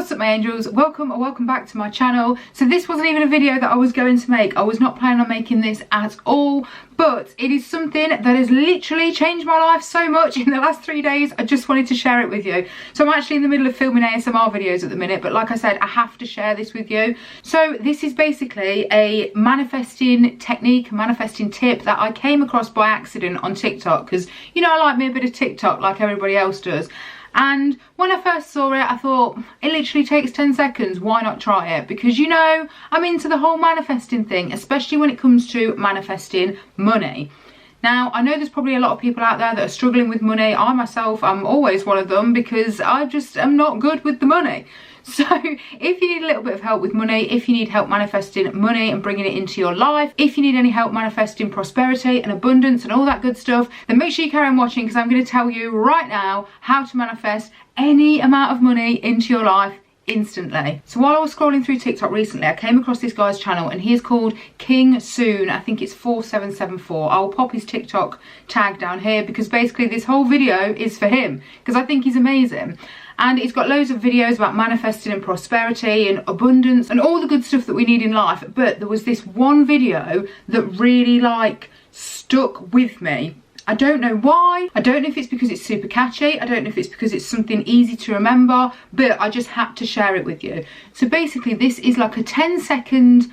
What's up my angels, welcome back to my channel. So this wasn't even a video that I was going to make. I was not planning on making this at all, but it is something that has literally changed my life so much in the last 3 days. I just wanted to share it with you. So I'm actually in the middle of filming ASMR videos at the minute, but like I said, I have to share this with you. So this is basically a manifesting technique, a manifesting tip that I came across by accident on TikTok, because you know I like me a bit of TikTok like everybody else does. And when I first saw it, I thought, it literally takes 10 seconds, why not try it? Because you know, I'm into the whole manifesting thing, especially when it comes to manifesting money. Now, I know there's probably a lot of people out there that are struggling with money. I myself, I'm always one of them because I just am not good with the money. So if you need a little bit of help with money, if you need help manifesting money and bringing it into your life, if you need any help manifesting prosperity and abundance and all that good stuff, then make sure you carry on watching, because I'm going to tell you right now how to manifest any amount of money into your life instantly. So while I was scrolling through TikTok recently, I came across this guy's channel and he is called King Soon. I think it's 4774. I'll pop his TikTok tag down here because basically this whole video is for him because I think he's amazing. And he's got loads of videos about manifesting and prosperity and abundance and all the good stuff that we need in life. But there was this one video that really stuck with me. I don't know why. I don't know if it's because it's super catchy. I don't know if it's because it's something easy to remember, but I just had to share it with you. So basically this is like a 10-second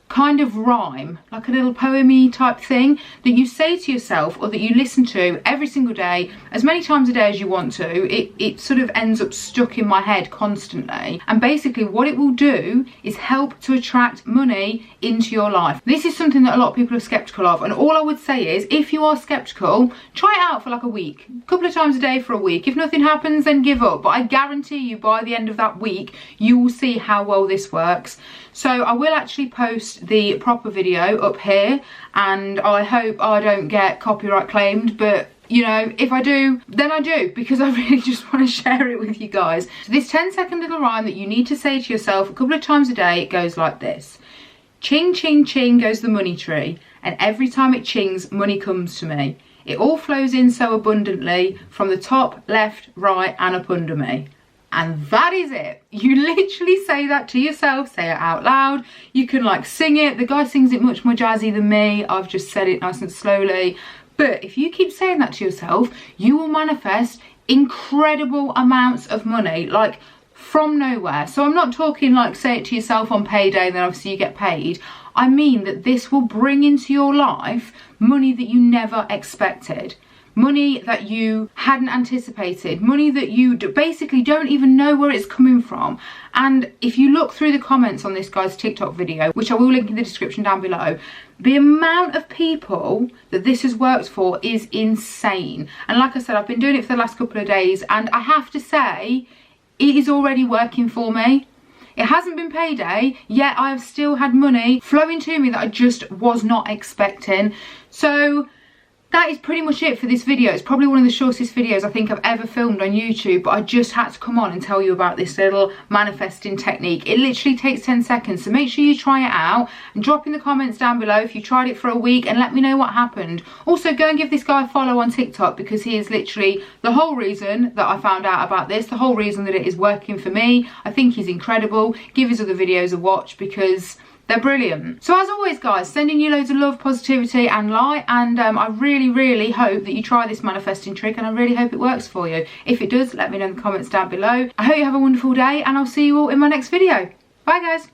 kind of rhyme, like a little poemy type thing that you say to yourself or that you listen to every single day, as many times a day as you want to. It sort of ends up stuck in my head constantly, and basically what it will do is help to attract money into your life. This is something that a lot of people are skeptical of, and all I would say is, if you are skeptical, try it out for like a week, a couple of times a day for a week. If nothing happens, then give up, but I guarantee you by the end of that week you will see how well this works. So I will actually post the proper video up here, and I hope I don't get copyright claimed, but you know, if I do, then I do, because I really just want to share it with you guys. So this 10-second little rhyme that you need to say to yourself a couple of times a day, it goes like this. Ching, ching, ching goes the money tree, and every time it chings, money comes to me. It all flows in so abundantly from the top, left, right, and up under me. And that is it. You literally say that to yourself, say it out loud. You can like sing it. The guy sings it much more jazzy than me. I've just said it nice and slowly. But if you keep saying that to yourself, you will manifest incredible amounts of money, like from nowhere. So I'm not talking like say it to yourself on payday, then obviously you get paid. I mean that this will bring into your life money that you never expected. Money that you hadn't anticipated, money that you basically don't even know where it's coming from. And if you look through the comments on this guy's TikTok video, which I will link in the description down below, the amount of people that this has worked for is insane. And like I said, I've been doing it for the last couple of days, and I have to say, it is already working for me. It hasn't been payday, yet I have still had money flowing to me that I just was not expecting. So that is pretty much it for this video. It's probably one of the shortest videos I think I've ever filmed on YouTube, but I just had to come on and tell you about this little manifesting technique. It literally takes 10 seconds, so make sure you try it out and drop in the comments down below if you tried it for a week and let me know what happened. Also, go and give this guy a follow on TikTok, because he is literally the whole reason that I found out about this, the whole reason that it is working for me. I think he's incredible. Give his other videos a watch because they're brilliant. So as always guys, sending you loads of love, positivity and light, and I really hope that you try this manifesting trick, and I really hope it works for you. If it does, let me know in the comments down below. I hope you have a wonderful day, and I'll see you all in my next video. Bye guys.